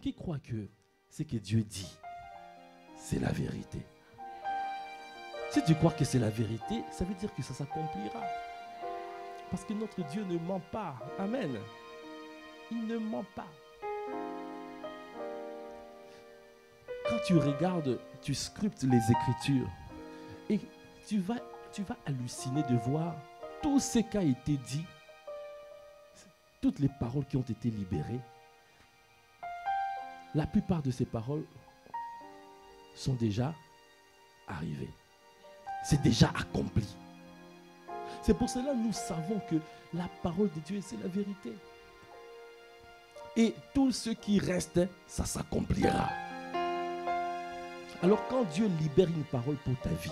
qui croit que ce que Dieu dit, c'est la vérité? Si tu crois que c'est la vérité, ça veut dire que ça s'accomplira. Parce que notre Dieu ne ment pas. Amen. Il ne ment pas. Quand tu regardes, tu scriptes les Écritures et tu vas halluciner de voir tout ce qui a été dit, toutes les paroles qui ont été libérées. La plupart de ces paroles sont déjà arrivées. C'est déjà accompli. C'est pour cela que nous savons que la parole de Dieu, c'est la vérité. Et tout ce qui reste, ça s'accomplira. Alors quand Dieu libère une parole pour ta vie,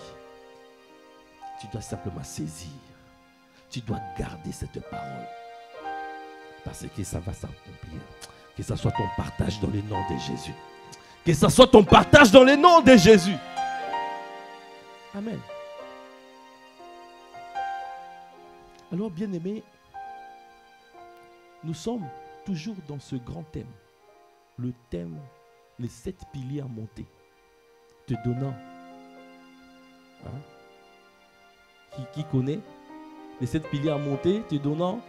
tu dois simplement saisir. Tu dois garder cette parole. Parce que ça va s'accomplir. Que ce soit ton partage dans le nom de Jésus. Que ce soit ton partage dans le nom de Jésus. Amen. Alors, bien-aimés, nous sommes toujours dans ce grand thème. Le thème, les 7 piliers à monter. Te donnant. Qui connaît les 7 piliers à monter, te donnant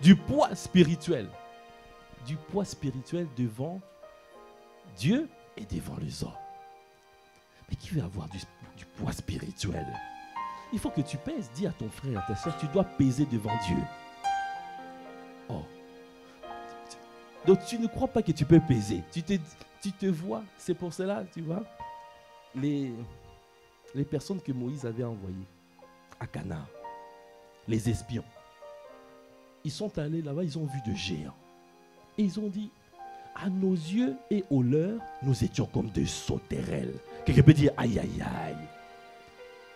du poids spirituel. Du poids spirituel devant Dieu et devant les hommes. Mais qui veut avoir du poids spirituel? Il faut que tu pèses. Dis à ton frère, à ta soeur, tu dois peser devant Dieu. Oh. Donc tu ne crois pas que tu peux peser. Tu te vois, c'est pour cela, tu vois, les personnes que Moïse avait envoyées à Canaan, les espions, ils sont allés là-bas, ils ont vu de géants. Et ils ont dit, à nos yeux et aux leurs, nous étions comme des sauterelles. Quelqu'un peut dire, aïe, aïe, aïe.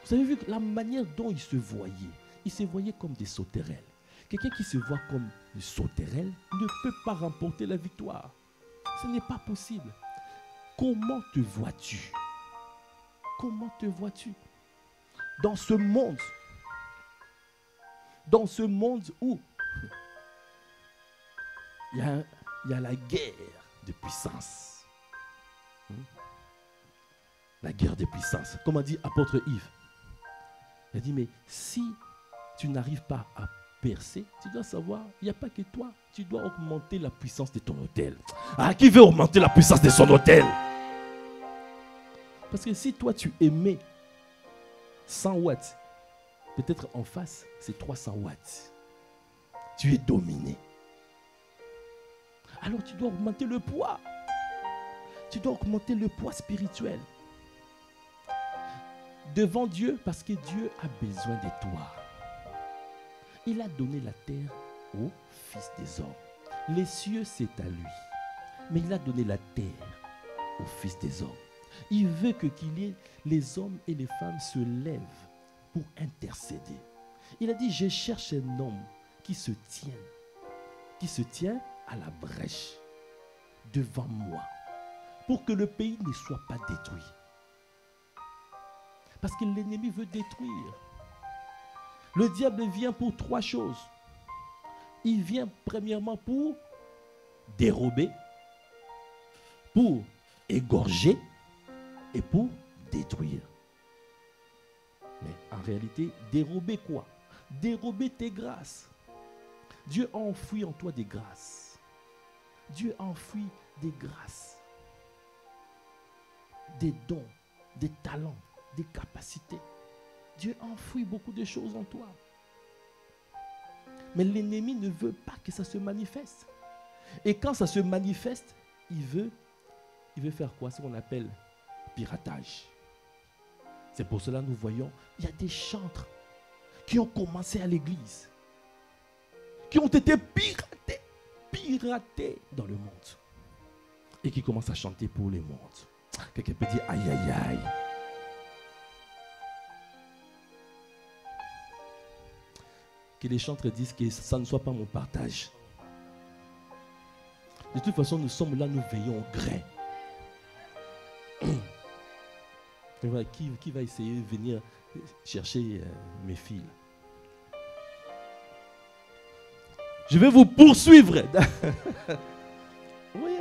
Vous avez vu la manière dont ils se voyaient comme des sauterelles. Quelqu'un qui se voit comme une sauterelle ne peut pas remporter la victoire. Ce n'est pas possible. Comment te vois-tu? Comment te vois-tu? Dans ce monde où il y a la guerre de puissance. La guerre de puissance. Comme a dit apôtre Yves. Il a dit, mais si tu n'arrives pas à percer, tu dois savoir, il n'y a pas que toi. Tu dois augmenter la puissance de ton autel. Ah, qui veut augmenter la puissance de son autel? Parce que si toi tu émets 100 watts, peut-être en face, c'est 300 watts. Tu es dominé. Alors tu dois augmenter le poids. Tu dois augmenter le poids spirituel. Devant Dieu, parce que Dieu a besoin de toi. Il a donné la terre au Fils des hommes. Les cieux, c'est à lui. Mais il a donné la terre au Fils des hommes. Il veut qu'il y ait les hommes et les femmes se lèvent pour intercéder. Il a dit, je cherche un homme qui se tient à la brèche devant moi pour que le pays ne soit pas détruit. Parce que l'ennemi veut détruire. Le diable vient pour 3 choses. Il vient premièrement pour dérober, pour égorger et pour détruire. Mais en réalité, dérober quoi? Dérober tes grâces. Dieu a enfoui en toi des grâces. Dieu a enfoui des grâces, des dons, des talents, des capacités. Dieu a enfoui beaucoup de choses en toi. Mais l'ennemi ne veut pas que ça se manifeste. Et quand ça se manifeste, il veut faire quoi? Ce qu'on appelle piratage. C'est pour cela que nous voyons, il y a des chantres qui ont commencé à l'église, qui ont été piratés dans le monde et qui commencent à chanter pour le monde. Quelqu'un peut dire aïe aïe aïe. Que les chantres disent que ça ne soit pas mon partage. De toute façon, nous sommes là, nous veillons au grain. Qui va essayer de venir chercher mes fils? Je vais vous poursuivre. Oui.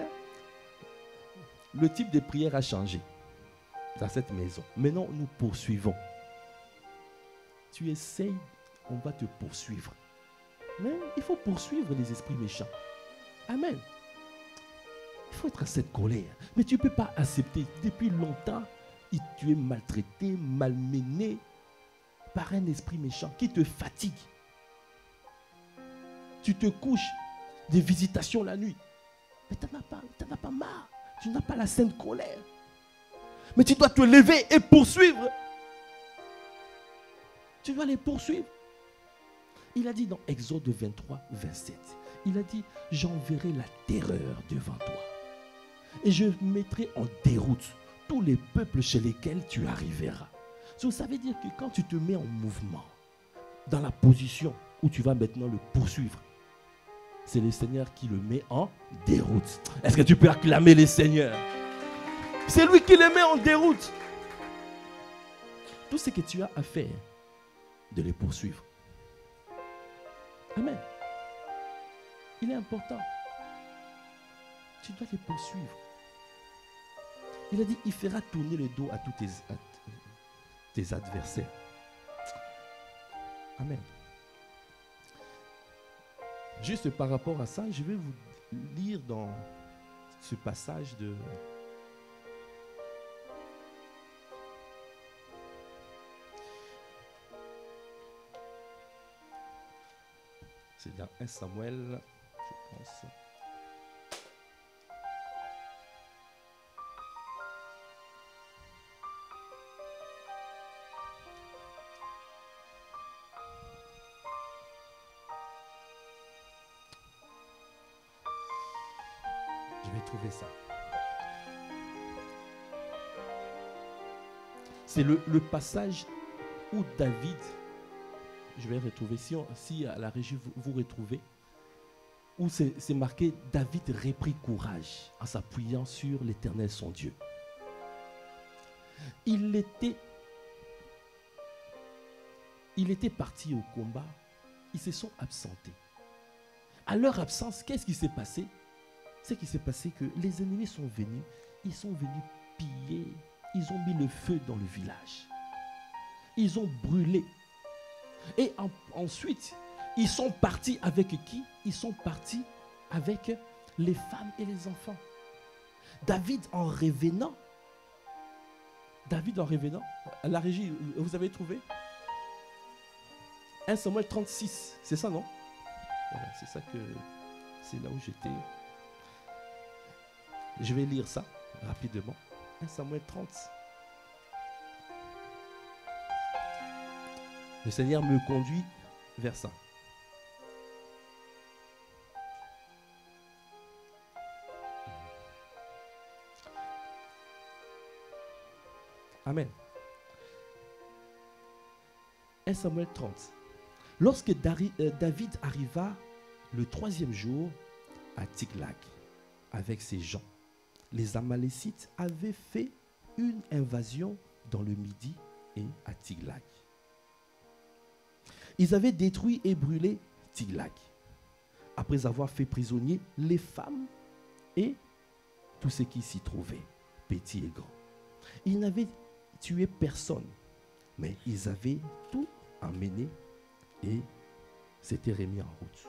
le type de prière a changé dans cette maison. Maintenant, nous poursuivons. Tu essayes, on va te poursuivre. Mais il faut poursuivre les esprits méchants. Amen. Il faut être à cette colère. Mais tu ne peux pas accepter. Depuis longtemps, tu es maltraité, malmené par un esprit méchant qui te fatigue. Tu te couches des visitations la nuit. Mais tu n'en as pas marre. Tu n'as pas la sainte colère. Mais tu dois te lever et poursuivre. Tu dois les poursuivre. Il a dit dans Exode 23, 27, il a dit, j'enverrai la terreur devant toi. Et je mettrai en déroute tous les peuples chez lesquels tu arriveras. Ça veut dire que quand tu te mets en mouvement, dans la position où tu vas maintenant le poursuivre, c'est le Seigneur qui le met en déroute. Est-ce que tu peux acclamer le Seigneur? C'est lui qui le met en déroute. Tout ce que tu as à faire, de les poursuivre. Amen. Il est important. Tu dois les poursuivre. Il a dit, il fera tourner le dos à tous tes adversaires. Amen. Juste par rapport à ça, je vais vous lire dans ce passage de... C'est dans 1 Samuel, je pense. Je vais trouver ça. C'est le passage où David... Je vais retrouver, si à la régie vous retrouvez, où c'est marqué, David reprit courage en s'appuyant sur l'Éternel son Dieu. Il était parti au combat, ils se sont absentés. À leur absence, qu'est-ce qui s'est passé? C'est qu'il s'est passé que les ennemis sont venus, ils sont venus piller, ils ont mis le feu dans le village. Ils ont brûlé. Et ensuite, ils sont partis avec qui? Ils sont partis avec les femmes et les enfants. David en revenant, à la régie, vous avez trouvé? 1 Samuel 36, c'est ça, non? Voilà, c'est ça que... C'est là où j'étais. Je vais lire ça rapidement. 1 Samuel 30. Le Seigneur me conduit vers ça. Amen. 1 Samuel 30. Lorsque David arriva le 3e jour à Tsiklag avec ses gens, les Amalécites avaient fait une invasion dans le Midi et à Tsiklag. Ils avaient détruit et brûlé Tsiklag, après avoir fait prisonnier les femmes et tout ce qui s'y trouvait, petits et grands. Ils n'avaient tué personne, mais ils avaient tout emmené et s'étaient remis en route.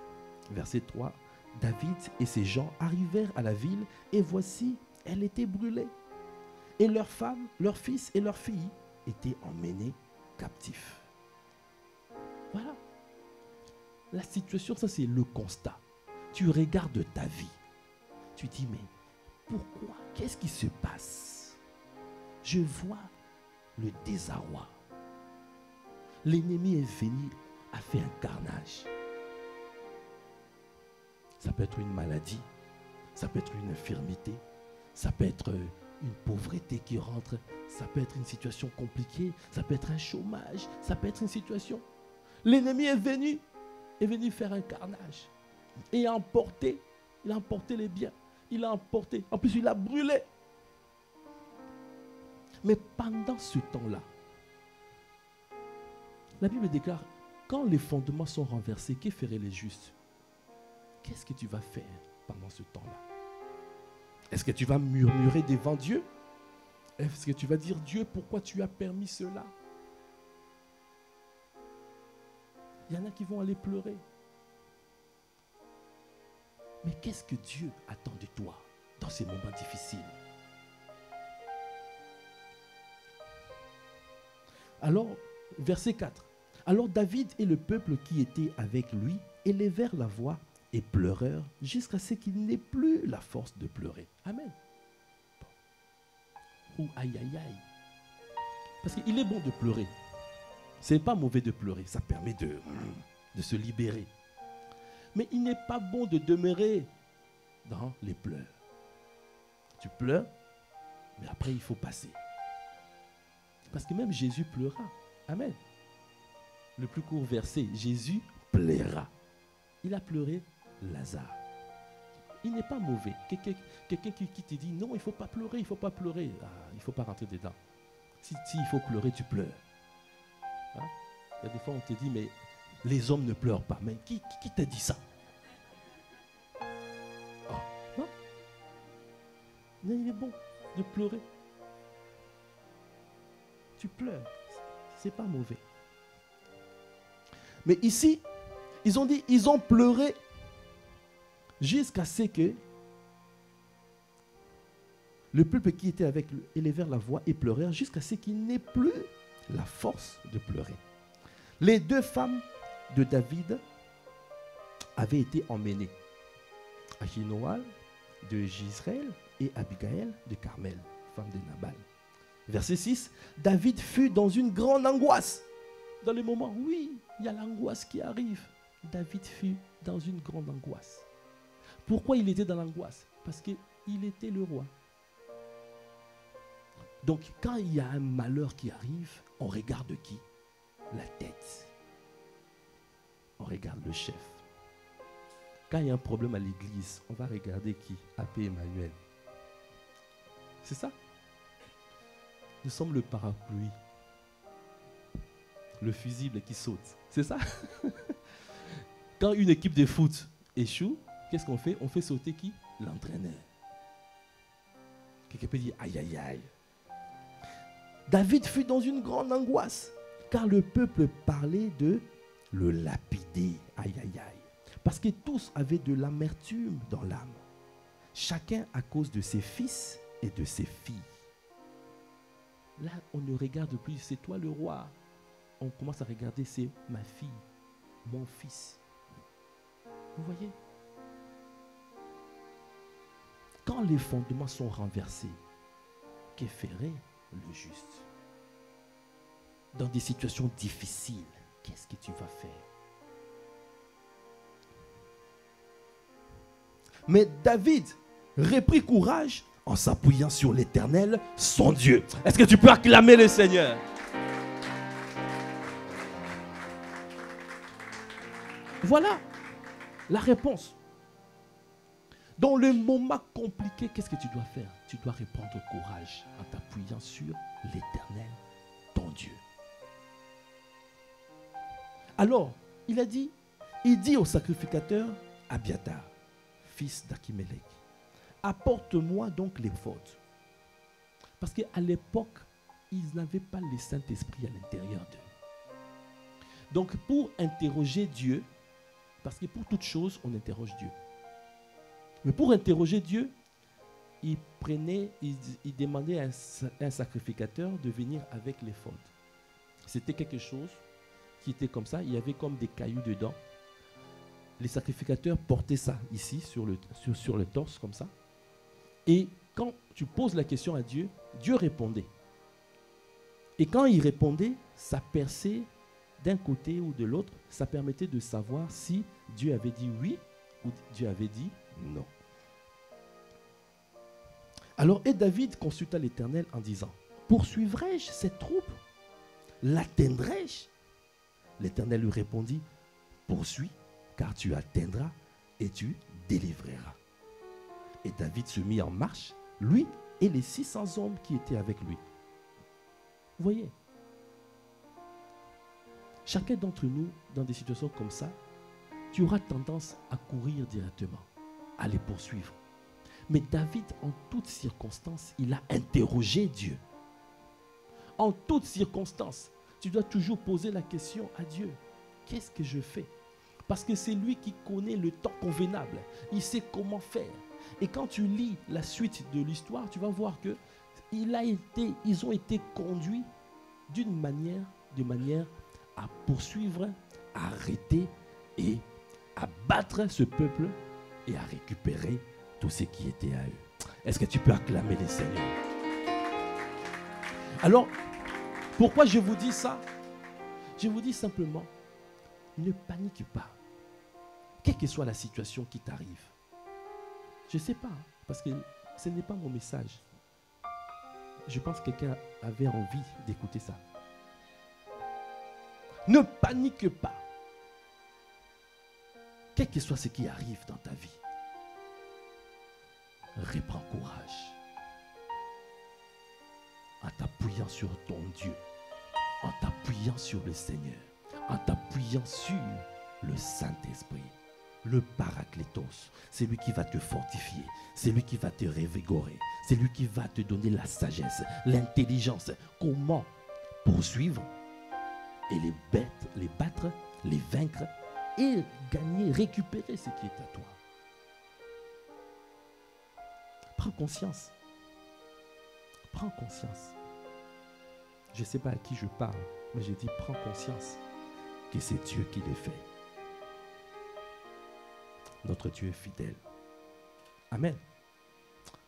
Verset 3, David et ses gens arrivèrent à la ville et voici, elle était brûlée. Et leurs femmes, leurs fils et leurs filles étaient emmenés captifs. Voilà. La situation, ça c'est le constat. Tu regardes ta vie. Tu dis, mais pourquoi? Qu'est-ce qui se passe? Je vois le désarroi. L'ennemi est venu, a fait un carnage. Ça peut être une maladie, ça peut être une infirmité, ça peut être une pauvreté qui rentre, ça peut être une situation compliquée, ça peut être un chômage, ça peut être une situation... L'ennemi est venu faire un carnage. Et il a emporté les biens. Il a emporté. En plus, il a brûlé. Mais pendant ce temps-là, la Bible déclare, quand les fondements sont renversés, que feraient les justes? Qu'est-ce que tu vas faire pendant ce temps-là? Est-ce que tu vas murmurer devant Dieu? Est-ce que tu vas dire, Dieu, pourquoi tu as permis cela? Il y en a qui vont aller pleurer. Mais qu'est-ce que Dieu attend de toi dans ces moments difficiles? Alors, verset 4. Alors David et le peuple qui était avec lui élevèrent la voix et pleurèrent jusqu'à ce qu'il n'ait plus la force de pleurer. Amen. Ou aïe aïe aïe. Parce qu'il est bon de pleurer. Ce n'est pas mauvais de pleurer. Ça permet de se libérer. Mais il n'est pas bon de demeurer dans les pleurs. Tu pleures, mais après il faut passer. Parce que même Jésus pleura. Amen. Le plus court verset, Jésus pleura. Il a pleuré Lazare. Il n'est pas mauvais. Quelqu'un qui te dit non, il ne faut pas pleurer, il ne faut pas pleurer. Ah, il ne faut pas rentrer dedans. Si il faut pleurer, tu pleures. Hein? Il y a des fois on te dit mais les hommes ne pleurent pas. Mais qui t'a dit ça? Oh, non? Mais il est bon de pleurer. Tu pleures. C'est pas mauvais. Mais ici, ils ont pleuré jusqu'à ce que le peuple qui était avec lui élevèrent la voix et pleurèrent jusqu'à ce qu'il n'ait plus la force de pleurer. Les deux femmes de David avaient été emmenées. Ahinoam de Jezreel et Abigail de Carmel, femme de Nabal. Verset 6, David fut dans une grande angoisse. Dans les moments, oui, il y a l'angoisse qui arrive. David fut dans une grande angoisse. Pourquoi il était dans l'angoisse? Parce qu'il était le roi. Donc, quand il y a un malheur qui arrive, on regarde qui? La tête. On regarde le chef. Quand il y a un problème à l'église, on va regarder qui? AP Emmanuel. C'est ça? Nous sommes le parapluie. Le fusible qui saute. C'est ça? Quand une équipe de foot échoue, qu'est-ce qu'on fait? On fait sauter qui? L'entraîneur. Quelqu'un peut dire aïe aïe aïe. David fut dans une grande angoisse, car le peuple parlait de le lapider. Aïe aïe aïe. Parce que tous avaient de l'amertume dans l'âme. Chacun à cause de ses fils et de ses filles. Là, on ne regarde plus, c'est toi le roi. On commence à regarder, c'est ma fille, mon fils. Vous voyez? Quand les fondements sont renversés, que ferait le juste? Dans des situations difficiles, qu'est-ce que tu vas faire? Mais David reprit courage en s'appuyant sur l'Éternel, son Dieu. Est-ce que tu peux acclamer le Seigneur? Voilà la réponse. Dans le moment compliqué, qu'est-ce que tu dois faire? Tu dois reprendre courage en t'appuyant sur l'Éternel, ton Dieu. Alors, il dit au sacrificateur Abiathar, fils d'Achimélec, apporte-moi donc l'éphod. Parce qu'à l'époque, ils n'avaient pas le Saint-Esprit à l'intérieur d'eux. Donc, pour interroger Dieu, parce que pour toute chose, on interroge Dieu. Mais pour interroger Dieu, il demandait à un sacrificateur de venir avec l'éphod. C'était quelque chose qui était comme ça, il y avait comme des cailloux dedans. Les sacrificateurs portaient ça ici, sur le torse, comme ça. Et quand tu poses la question à Dieu, Dieu répondait. Et quand il répondait, ça perçait d'un côté ou de l'autre, ça permettait de savoir si Dieu avait dit oui ou Dieu avait dit non. Alors, et David consulta l'Éternel en disant, poursuivrai-je cette troupe? L'atteindrai-je? L'Éternel lui répondit, poursuis, car tu atteindras et tu délivreras. Et David se mit en marche, lui et les 600 hommes qui étaient avec lui. Vous voyez, chacun d'entre nous, dans des situations comme ça, tu auras tendance à courir directement, à les poursuivre. Mais David, en toutes circonstances, il a interrogé Dieu. En toutes circonstances, tu dois toujours poser la question à Dieu. Qu'est-ce que je fais? Parce que c'est lui qui connaît le temps convenable. Il sait comment faire. Et quand tu lis la suite de l'histoire, tu vas voir que ils ont été conduits de manière à poursuivre, à arrêter et à battre ce peuple et à récupérer tout ce qui était à eux. Est-ce que tu peux acclamer les Seigneurs? Alors, pourquoi je vous dis ça? Je vous dis simplement, ne panique pas. Quelle que soit la situation qui t'arrive. Je ne sais pas, parce que ce n'est pas mon message. Je pense que quelqu'un avait envie d'écouter ça. Ne panique pas. Quel que soit ce qui arrive dans ta vie, reprends courage. En t'appuyant sur ton Dieu, en t'appuyant sur le Seigneur, en t'appuyant sur le Saint-Esprit, le Paraclétos, c'est lui qui va te fortifier, c'est lui qui va te revigorer, c'est lui qui va te donner la sagesse, l'intelligence, comment poursuivre et les battre, les vaincre et gagner, récupérer ce qui est à toi. Prends conscience. Prends conscience. Je ne sais pas à qui je parle, mais je dis prends conscience que c'est Dieu qui le fait. Notre Dieu est fidèle. Amen.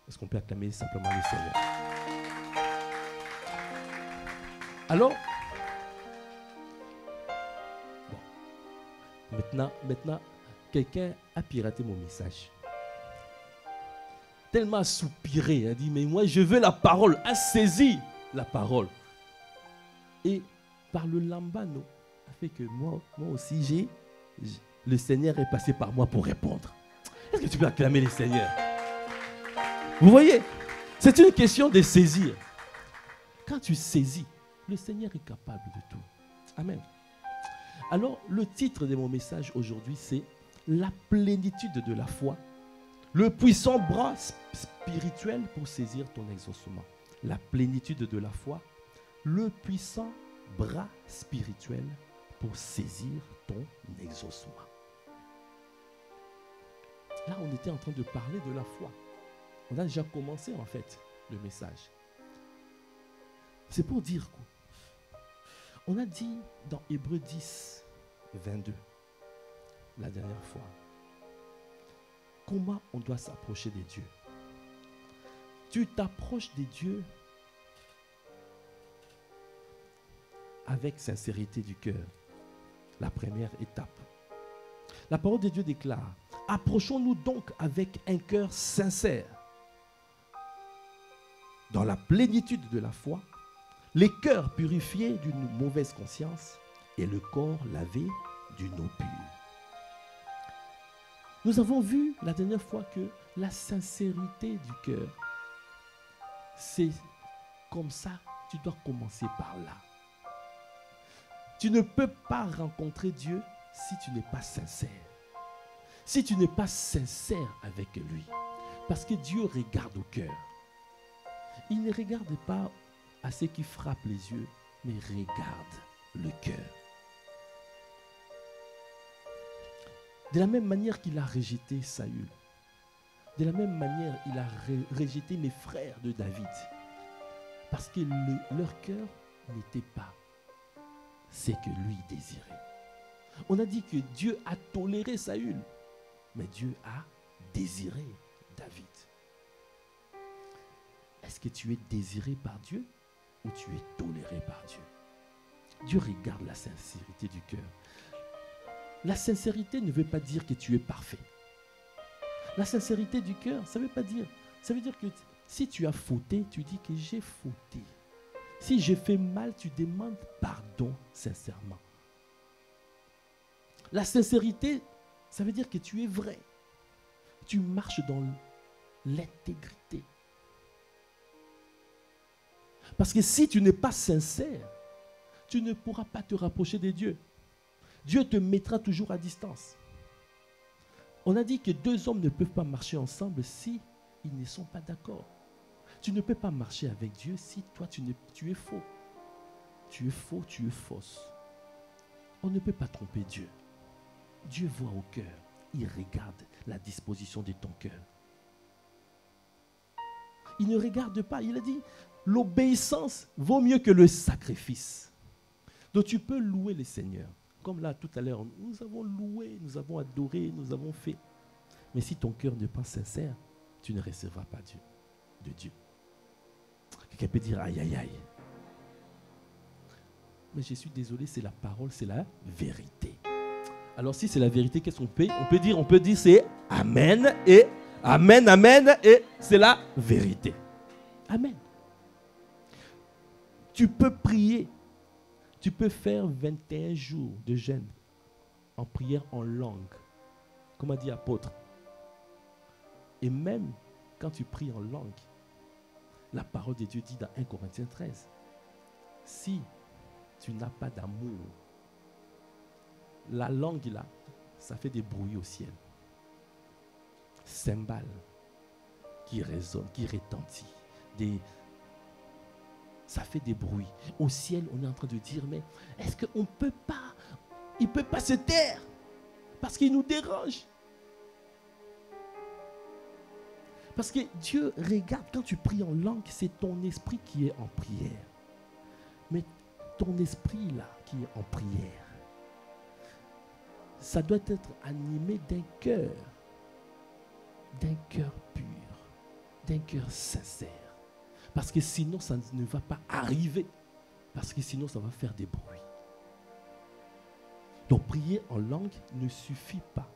Est-ce qu'on peut acclamer simplement le Seigneur? Alors, bon, maintenant, quelqu'un a piraté mon message. Tellement soupiré, a dit, mais moi je veux la parole, a saisi la parole. Et par le lambano, a fait que moi aussi, le Seigneur est passé par moi pour répondre. Est-ce que tu peux acclamer le Seigneur? Vous voyez, c'est une question de saisir. Quand tu saisis, le Seigneur est capable de tout. Amen. Alors, le titre de mon message aujourd'hui, c'est la plénitude de la foi, le puissant bras spirituel pour saisir ton exaucement. La plénitude de la foi, le puissant bras spirituel pour saisir ton exaucement. Là, on était en train de parler de la foi. On a déjà commencé en fait le message. C'est pour dire quoi? On a dit dans Hébreux 10, 22, la dernière fois, comment on doit s'approcher des dieux. Tu t'approches des dieux avec sincérité du cœur. La première étape. La parole de Dieu déclare, approchons-nous donc avec un cœur sincère, dans la plénitude de la foi, les cœurs purifiés d'une mauvaise conscience et le corps lavé d'une eau pure. Nous avons vu la dernière fois que la sincérité du cœur, c'est comme ça, tu dois commencer par là. Tu ne peux pas rencontrer Dieu si tu n'es pas sincère. Si tu n'es pas sincère avec lui. Parce que Dieu regarde au cœur. Il ne regarde pas à ce qui frappe les yeux, mais regarde le cœur. De la même manière qu'il a rejeté Saül, de la même manière il a rejeté les frères de David, parce que leur cœur n'était pas ce que lui désirait. On a dit que Dieu a toléré Saül, mais Dieu a désiré David. Est-ce que tu es désiré par Dieu ou tu es toléré par Dieu? Dieu regarde la sincérité du cœur. La sincérité ne veut pas dire que tu es parfait. La sincérité du cœur, ça veut pas dire. Ça veut dire que si tu as fauté, tu dis que j'ai fauté. Si j'ai fait mal, tu demandes pardon sincèrement. La sincérité, ça veut dire que tu es vrai. Tu marches dans l'intégrité. Parce que si tu n'es pas sincère, tu ne pourras pas te rapprocher de Dieu. Dieu te mettra toujours à distance. On a dit que deux hommes ne peuvent pas marcher ensemble si ils ne sont pas d'accord. Tu ne peux pas marcher avec Dieu si toi tu es faux. Tu es faux, tu es fausse. On ne peut pas tromper Dieu. Dieu voit au cœur. Il regarde la disposition de ton cœur. Il ne regarde pas. Il a dit, l'obéissance vaut mieux que le sacrifice. Donc tu peux louer le Seigneur. Comme là, tout à l'heure, nous avons loué, nous avons adoré, nous avons fait. Mais si ton cœur n'est pas sincère, tu ne recevras pas Dieu, de Dieu. Quelqu'un peut dire, aïe, aïe, aïe. Mais je suis désolé, c'est la parole, c'est la vérité. Alors si c'est la vérité, qu'est-ce qu'on peut? On peut dire c'est Amen et Amen, Amen et c'est la vérité. Amen. Tu peux prier. Tu peux faire 21 jours de jeûne en prière en langue, comme a dit l'apôtre. Et même quand tu pries en langue, la parole de Dieu dit dans 1 Corinthiens 13, si tu n'as pas d'amour, la langue là, ça fait des bruits au ciel. Cymbales qui résonnent, qui retentissent. Ça fait des bruits. Au ciel, on est en train de dire, mais est-ce qu'on ne peut pas, il ne peut pas se taire parce qu'il nous dérange. Parce que Dieu regarde, quand tu pries en langue, c'est ton esprit qui est en prière. Mais ton esprit là, qui est en prière, ça doit être animé d'un cœur pur, d'un cœur sincère. Parce que sinon, ça ne va pas arriver. Parce que sinon, ça va faire des bruits. Donc, prier en langue ne suffit pas.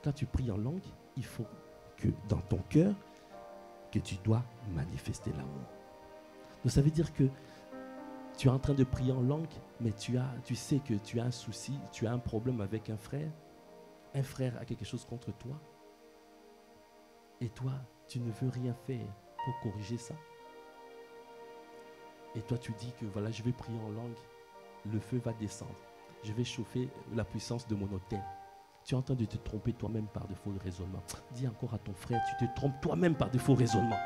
Quand tu pries en langue, il faut que dans ton cœur, que tu dois manifester l'amour. Donc, ça veut dire que tu es en train de prier en langue, mais tu sais que tu as un souci, tu as un problème avec un frère a quelque chose contre toi, et toi, tu ne veux rien faire pour corriger ça. Et toi, tu dis que voilà, je vais prier en langue, le feu va descendre, je vais chauffer la puissance de mon autel. Tu es en train de te tromper toi-même par de faux raisonnements. Dis encore à ton frère, tu te trompes toi-même par de faux raisonnements.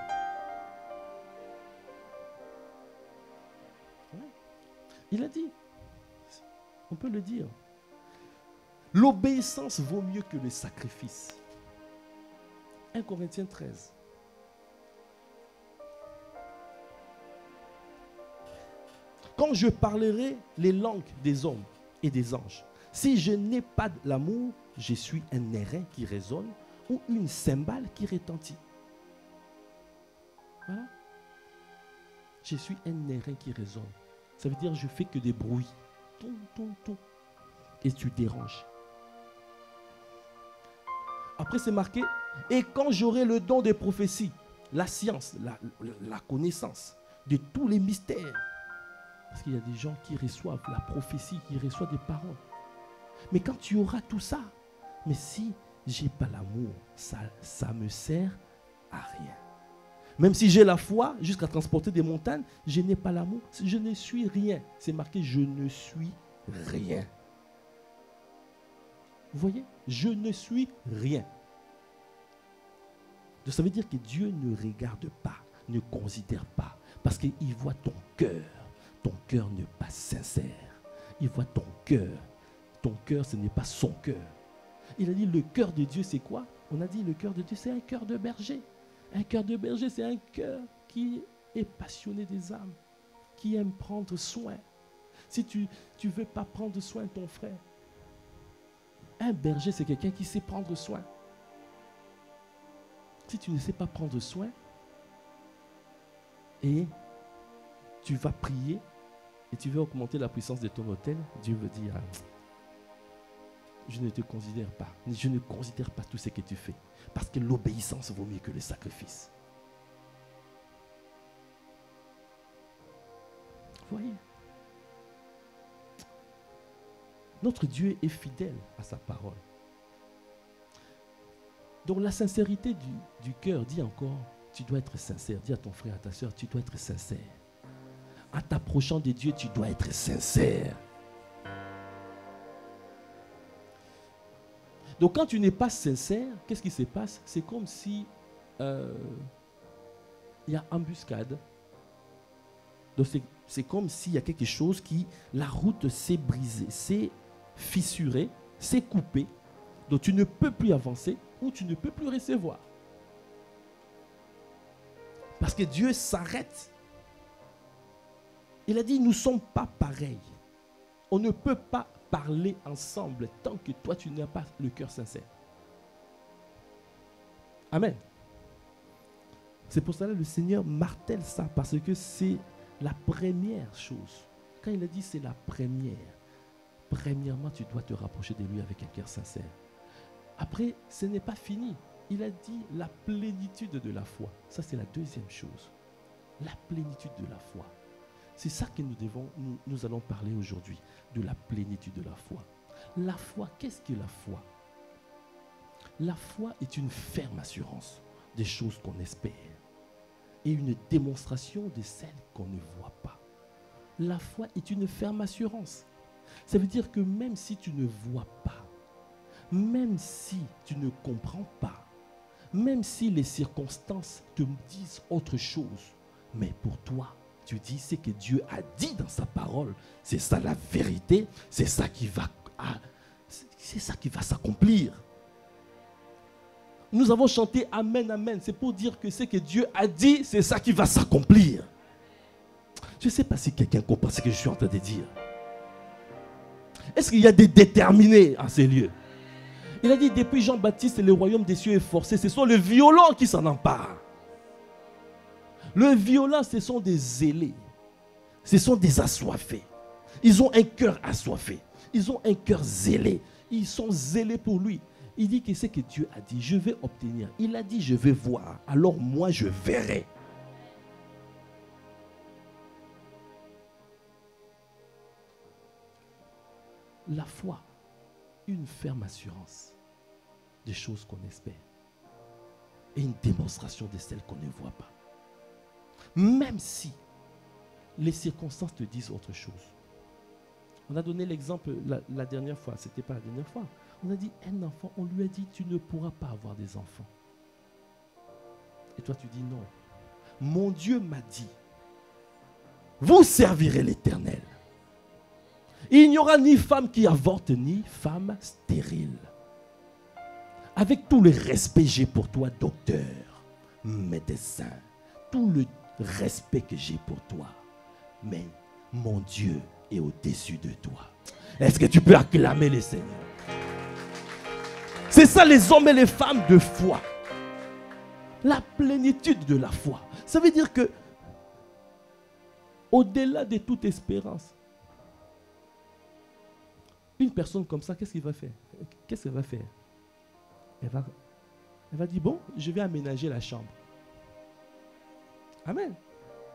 Il a dit, on peut le dire, l'obéissance vaut mieux que le sacrifice. 1 Corinthiens 13. Quand je parlerai les langues des hommes et des anges, si je n'ai pas de l'amour, je suis un airain qui résonne ou une cymbale qui retentit. Voilà. Je suis un airain qui résonne. Ça veut dire que je fais que des bruits. Ton, ton, ton. Et tu déranges. Après, c'est marqué, et quand j'aurai le don des prophéties, la science, la connaissance de tous les mystères. Parce qu'il y a des gens qui reçoivent la prophétie, qui reçoivent des paroles. Mais quand tu auras tout ça, mais si je n'ai pas l'amour, ça me sert à rien. Même si j'ai la foi jusqu'à transporter des montagnes, je n'ai pas l'amour, je ne suis rien. C'est marqué, je ne suis rien. Vous voyez? Je ne suis rien. Donc ça veut dire que Dieu ne regarde pas, ne considère pas, parce qu'il voit ton cœur. Ton cœur n'est pas sincère. Il voit ton cœur. Ton cœur, ce n'est pas son cœur. Il a dit, le cœur de Dieu, c'est quoi? On a dit, le cœur de Dieu, c'est un cœur de berger. Un cœur de berger, c'est un cœur qui est passionné des âmes, qui aime prendre soin. Si tu ne veux pas prendre soin de ton frère, un berger, c'est quelqu'un qui sait prendre soin. Si tu ne sais pas prendre soin, et tu vas prier, et tu veux augmenter la puissance de ton autel, Dieu veut dire, je ne te considère pas, je ne considère pas tout ce que tu fais, parce que l'obéissance vaut mieux que le sacrifice. Vous voyez? Notre Dieu est fidèle à sa parole. Donc la sincérité du cœur, dit encore, tu dois être sincère. Dis à ton frère, à ta soeur, tu dois être sincère. En t'approchant de Dieu, tu dois être sincère. Donc quand tu n'es pas sincère, qu'est-ce qui se passe? C'est comme si il y a embuscade. Donc c'est comme s'il y a quelque chose qui, la route s'est brisée, s'est fissurée, s'est coupée. Donc tu ne peux plus avancer ou tu ne peux plus recevoir. Parce que Dieu s'arrête. Il a dit, nous ne sommes pas pareils. On ne peut pas parler ensemble tant que toi, tu n'as pas le cœur sincère. Amen. C'est pour cela que le Seigneur martèle ça, parce que c'est la première chose. Quand il a dit c'est la première, premièrement, tu dois te rapprocher de lui avec un cœur sincère. Après, ce n'est pas fini. Il a dit la plénitude de la foi. Ça, c'est la deuxième chose. La plénitude de la foi. C'est ça que nous allons parler aujourd'hui, de la plénitude de la foi. La foi, qu'est-ce que la foi? La foi est une ferme assurance des choses qu'on espère et une démonstration de celles qu'on ne voit pas. La foi est une ferme assurance. Ça veut dire que même si tu ne vois pas, même si tu ne comprends pas, même si les circonstances te disent autre chose, mais pour toi, tu dis ce que Dieu a dit dans sa parole. C'est ça la vérité, c'est ça qui va s'accomplir. Nous avons chanté Amen, Amen. C'est pour dire que ce que Dieu a dit, c'est ça qui va s'accomplir. Je ne sais pas si quelqu'un comprend ce que je suis en train de dire. Est-ce qu'il y a des déterminés à ces lieux? Il a dit, depuis Jean-Baptiste, le royaume des cieux est forcé. Ce sont les violents qui s'en emparent. Le violent, ce sont des zélés. Ce sont des assoiffés. Ils ont un cœur assoiffé. Ils ont un cœur zélé. Ils sont zélés pour lui. Il dit que c'est que Dieu a dit, je vais obtenir. Il a dit, je vais voir. Alors moi, je verrai. La foi, une ferme assurance des choses qu'on espère et une démonstration de celles qu'on ne voit pas. Même si les circonstances te disent autre chose. On a donné l'exemple la dernière fois, c'était pas la dernière fois. On a dit, un enfant, on lui a dit, tu ne pourras pas avoir des enfants. Et toi tu dis non. Mon Dieu m'a dit, vous servirez l'Éternel. Il n'y aura ni femme qui avorte, ni femme stérile. Avec tout le respect que j'ai pour toi, docteur, médecin, tout le respect que j'ai pour toi, mais mon Dieu est au-dessus de toi. Est-ce que tu peux acclamer le Seigneur? C'est ça les hommes et les femmes de foi. La plénitude de la foi. Ça veut dire que au-delà de toute espérance, une personne comme ça, qu'est-ce qu'il va faire? Qu'est-ce qu'elle va faire? Elle va dire, bon, je vais aménager la chambre. Amen.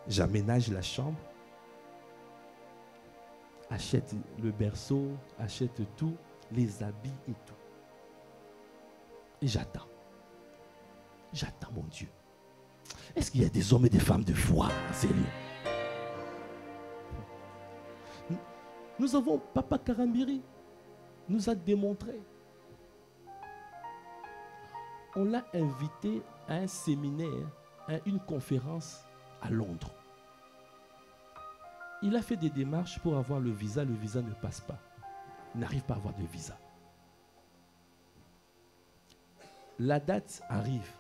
J'aménage la chambre. Achète le berceau, achète tout, les habits et tout. Et j'attends. J'attends mon Dieu. Est-ce qu'il y a des hommes et des femmes de foi à ces lieux? Nous avons Papa Karambiri nous a démontré. On l'a invité à un séminaire, à une conférence à Londres. Il a fait des démarches pour avoir le visa ne passe pas. Il n'arrive pas à avoir de visa. La date arrive.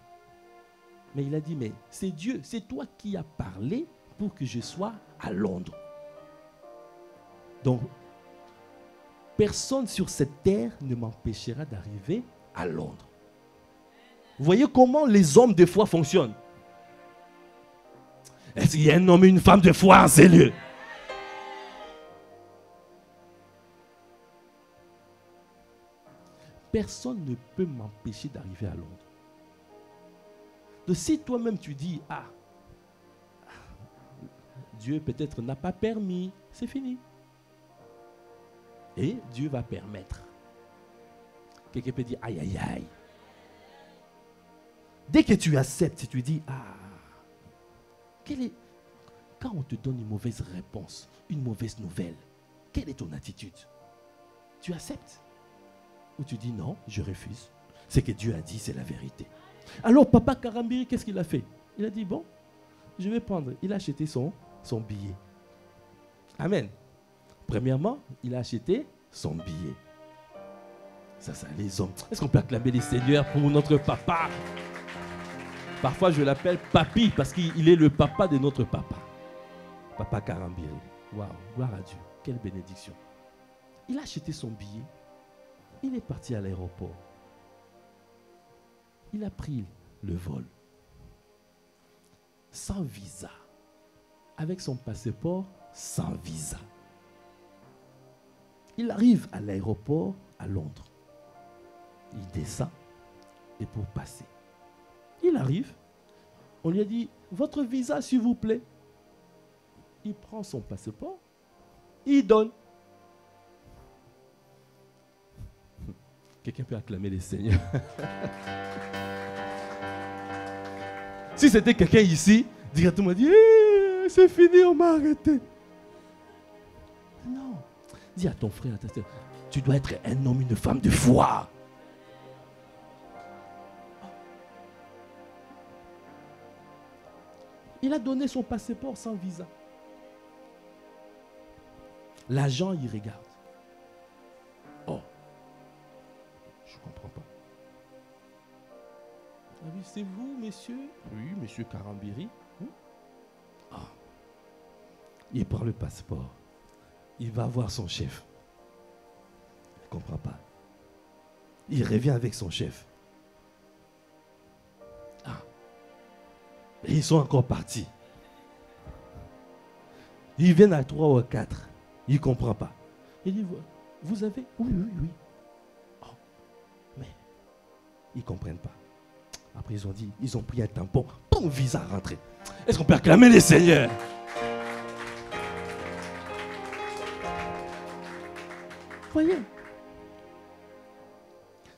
Mais il a dit, mais c'est Dieu, c'est toi qui as parlé pour que je sois à Londres. Donc, personne sur cette terre ne m'empêchera d'arriver à Londres. Vous voyez comment les hommes de foi fonctionnent? Est-ce qu'il y a un homme et une femme de foi en ces lieux? Personne ne peut m'empêcher d'arriver à Londres. Donc si toi-même tu dis, Dieu peut-être n'a pas permis, c'est fini. Et Dieu va permettre. Quelqu'un peut dire, aïe, aïe, aïe. Dès que tu acceptes, tu dis, quand on te donne une mauvaise réponse, une mauvaise nouvelle, quelle est ton attitude? Tu acceptes. ou tu dis non, je refuse. Ce que Dieu a dit, c'est la vérité. Alors papa Karambiri, qu'est-ce qu'il a fait? Il a dit bon, je vais prendre. Il a acheté son billet. Amen. Premièrement, il a acheté son billet. Ça, les hommes. Est-ce qu'on peut acclamer les seigneurs pour notre papa? Parfois, je l'appelle Papi parce qu'il est le papa de notre papa. Papa Karambiri. Waouh, gloire à Dieu. Quelle bénédiction. Il a acheté son billet. Il est parti à l'aéroport. Il a pris le vol. Sans visa. Avec son passeport, sans visa. Il arrive à l'aéroport à Londres. Il descend et pour passer. Il arrive. On lui a dit, votre visa s'il vous plaît. Il prend son passeport. Il donne. Quelqu'un peut acclamer les seigneurs. Si c'était quelqu'un ici, directement dit, c'est fini, on m'a arrêté. Non. Dis à ton frère, à ta soeur, tu dois être un homme, une femme de foi. Il a donné son passeport sans visa. L'agent, il regarde. Oh, je ne comprends pas. Ah oui, c'est vous, monsieur? Oui, monsieur Karambiri. Ah. Il prend le passeport. Il va voir son chef. Il ne comprend pas. Il revient avec son chef. Ah. Et ils sont encore partis. Ils viennent à 3 ou 4. Il ne comprend pas. Il dit, vous avez? Oui, oui, oui. Oh. Mais ils ne comprennent pas. Après, ils ont dit, ils ont pris un tampon. Bon, visa à rentrer. Est-ce qu'on peut acclamer les seigneurs? Voyez,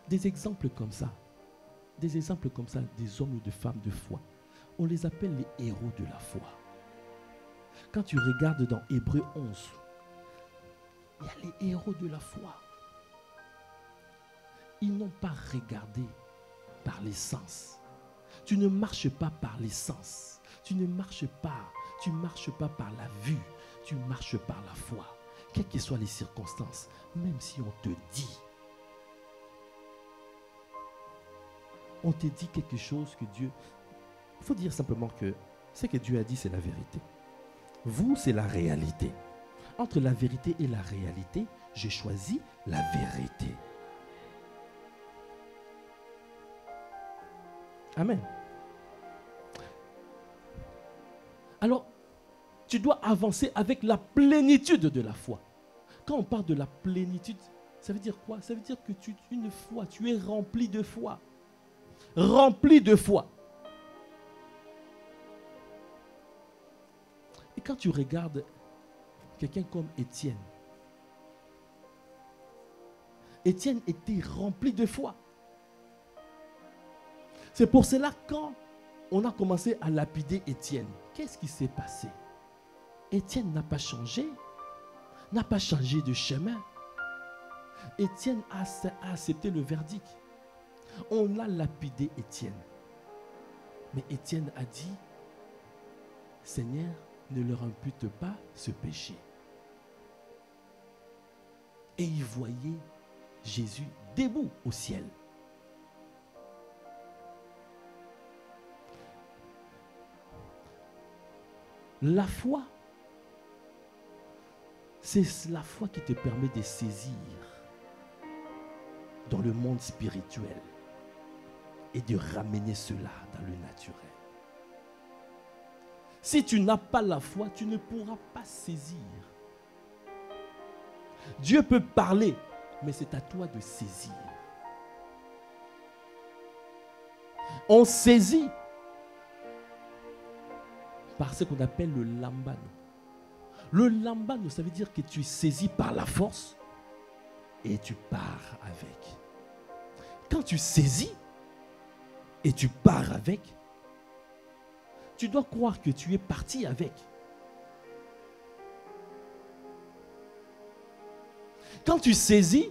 des exemples comme ça, des hommes ou de femmes de foi, on les appelle les héros de la foi. Quand tu regardes dans Hébreux 11, il y a les héros de la foi. Ils n'ont pas regardé par les sens. Tu ne marches pas par les sens. Tu ne marches pas par la vue. Tu marches par la foi. Quelles que soient les circonstances, même si on te dit quelque chose que Dieu... Il faut dire simplement que ce que Dieu a dit, c'est la vérité. Vous, c'est la réalité. Entre la vérité et la réalité, j'ai choisi la vérité. Amen. Alors, tu dois avancer avec la plénitude de la foi. Quand on parle de la plénitude, ça veut dire quoi? Ça veut dire que une foi, tu es rempli de foi. Rempli de foi. Et quand tu regardes quelqu'un comme Étienne, Étienne était rempli de foi. C'est pour cela quand on a commencé à lapider Étienne, qu'est-ce qui s'est passé? Étienne n'a pas changé de chemin. Étienne a accepté le verdict. On a lapidé Étienne. Mais Étienne a dit, Seigneur, ne leur impute pas ce péché. Et il voyait Jésus debout au ciel. La foi, c'est la foi qui te permet de saisir dans le monde spirituel et de ramener cela dans le naturel. Si tu n'as pas la foi, tu ne pourras pas saisir. Dieu peut parler, mais c'est à toi de saisir. On saisit par ce qu'on appelle le lambano. Le lambano, ça veut dire que tu saisis par la force et tu pars avec. Quand tu saisis et tu pars avec, tu dois croire que tu es parti avec. Quand tu saisis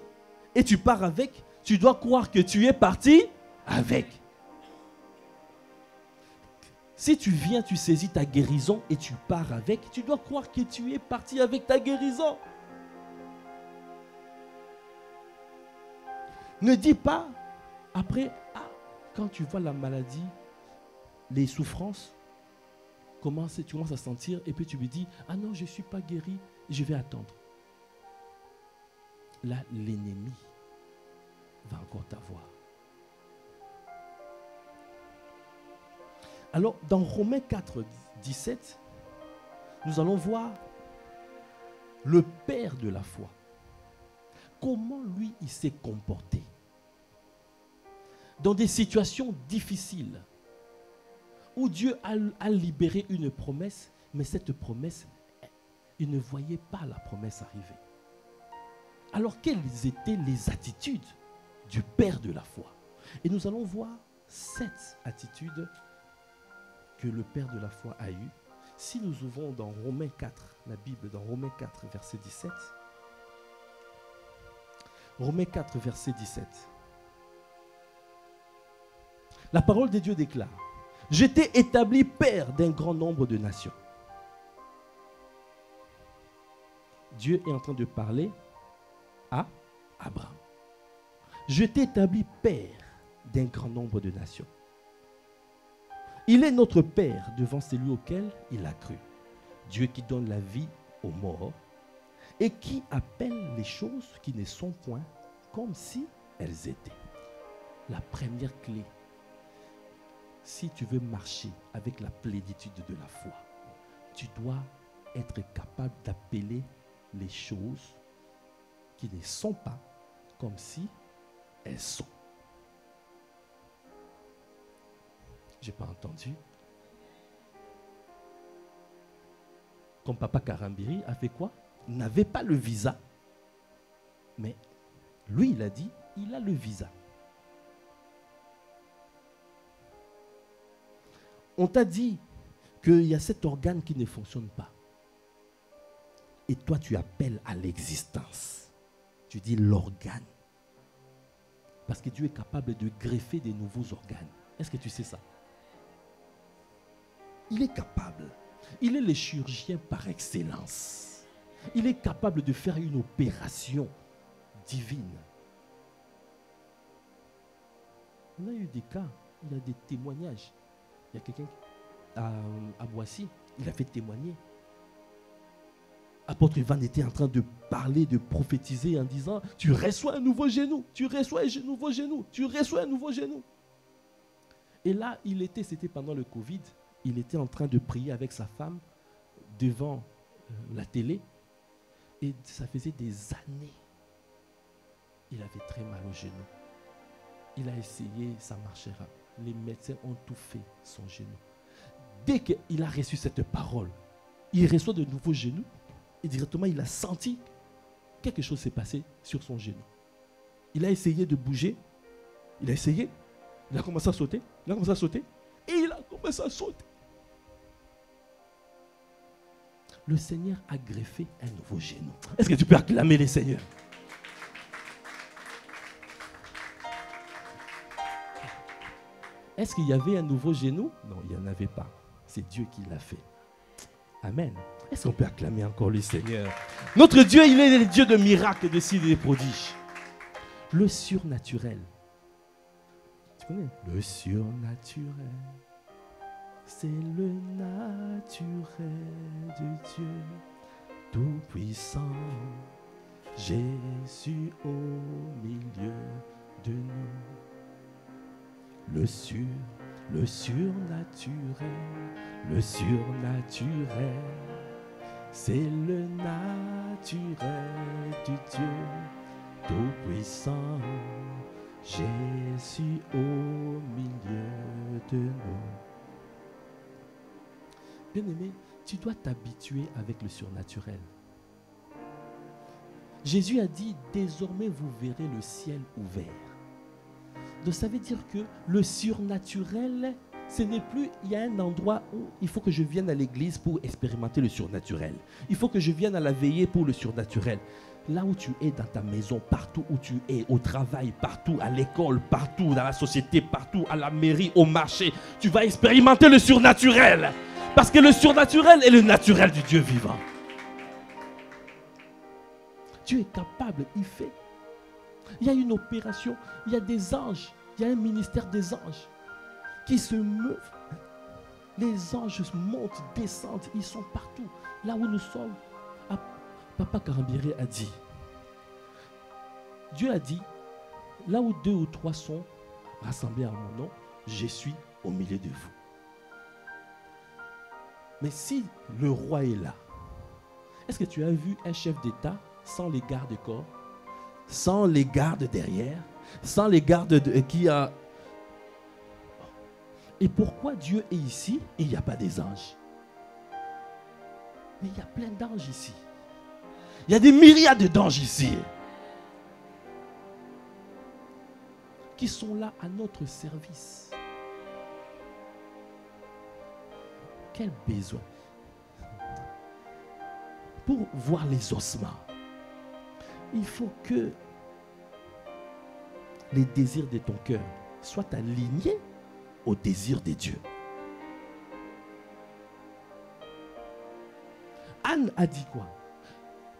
et tu pars avec, tu dois croire que tu es parti avec. Si tu viens, tu saisis ta guérison et tu pars avec, tu dois croire que tu es parti avec ta guérison. Ne dis pas, après, quand tu vois la maladie, les souffrances, tu commences à sentir et puis tu me dis, ah non, je ne suis pas guéri, je vais attendre. Là, l'ennemi va encore t'avoir. Alors, dans Romains 4, 17, nous allons voir le père de la foi. Comment lui, il s'est comporté dans des situations difficiles où Dieu a libéré une promesse, mais cette promesse, il ne voyait pas la promesse arriver. Alors, quelles étaient les attitudes du père de la foi? Et nous allons voir 7 attitudes que le père de la foi a eues. Si nous ouvrons dans Romains 4, la Bible, dans Romains 4, verset 17. Romains 4, verset 17. La parole de Dieu déclare: j'étais établi père d'un grand nombre de nations. Dieu est en train de parler à Abraham. Je t'ai établi père d'un grand nombre de nations. Il est notre père devant celui auquel il a cru. Dieu qui donne la vie aux morts et qui appelle les choses qui ne sont point comme si elles étaient. La première clé, si tu veux marcher avec la plénitude de la foi, tu dois être capable d'appeler les choses qui ne sont pas comme si elles sont. Je n'ai pas entendu. Comme Papa Karambiri a fait quoi? Il n'avait pas le visa. Mais lui, il a dit, il a le visa. On t'a dit qu'il y a cet organe qui ne fonctionne pas. Et toi, tu appelles à l'existence. Tu dis l'organe. Parce que Dieu est capable de greffer des nouveaux organes. Est-ce que tu sais ça? Il est capable. Il est le chirurgien par excellence. Il est capable de faire une opération divine. On a eu des cas, il y a des témoignages. Il y a quelqu'un à Boissy, il a fait témoigner. Apôtre Ivan était en train de parler, de prophétiser en disant: tu reçois un nouveau genou, tu reçois un nouveau genou, tu reçois un nouveau genou. Et là, c'était pendant le Covid, il était en train de prier avec sa femme devant la télé. Et ça faisait des années. Il avait très mal au genou. Il a essayé, ça ne marchait pas. Les médecins ont tout fait son genou. Dès qu'il a reçu cette parole, il reçoit de nouveaux genoux. Et directement, il a senti quelque chose s'est passé sur son genou. Il a essayé de bouger. Il a essayé. Il a commencé à sauter. Il a commencé à sauter. Et il a commencé à sauter. Le Seigneur a greffé un nouveau genou. Est-ce que tu peux acclamer le Seigneur? Est-ce qu'il y avait un nouveau genou? Non, il n'y en avait pas. C'est Dieu qui l'a fait. Amen. Est-ce qu'on peut acclamer encore le Seigneur? Notre Dieu, il est le Dieu de miracles, de signes et de prodiges. Le surnaturel. Tu connais? Le surnaturel, c'est le naturel de Dieu Tout-Puissant. Jésus au milieu de nous. Le surnaturel, c'est le naturel de Dieu Tout-Puissant, Jésus au milieu de nous. Bien-aimé, tu dois t'habituer avec le surnaturel. Jésus a dit, désormais vous verrez le ciel ouvert. Donc ça veut dire que le surnaturel, ce n'est plus, il y a un endroit où il faut que je vienne à l'église pour expérimenter le surnaturel. Il faut que je vienne à la veillée pour le surnaturel. Là où tu es dans ta maison, partout où tu es, au travail, partout, à l'école, partout, dans la société, partout, à la mairie, au marché, tu vas expérimenter le surnaturel. Parce que le surnaturel est le naturel du Dieu vivant. Dieu est capable, il fait. Il y a une opération, il y a des anges, il y a un ministère des anges qui se meuvent. Les anges montent, descendent, ils sont partout. Là où nous sommes, Papa Karambiré a dit, Dieu a dit, là où 2 ou 3 sont rassemblés en mon nom, je suis au milieu de vous. Mais si le roi est là, est-ce que tu as vu un chef d'État sans les gardes-corps, sans les gardes derrière, sans les gardes qui a... Et pourquoi Dieu est ici et il n'y a pas des anges? Mais il y a plein d'anges ici. Il y a des myriades d'anges ici qui sont là à notre service. Quel besoin. Pour voir les ossements, il faut que les désirs de ton cœur soient alignés aux désirs de Dieu. Anne a dit quoi?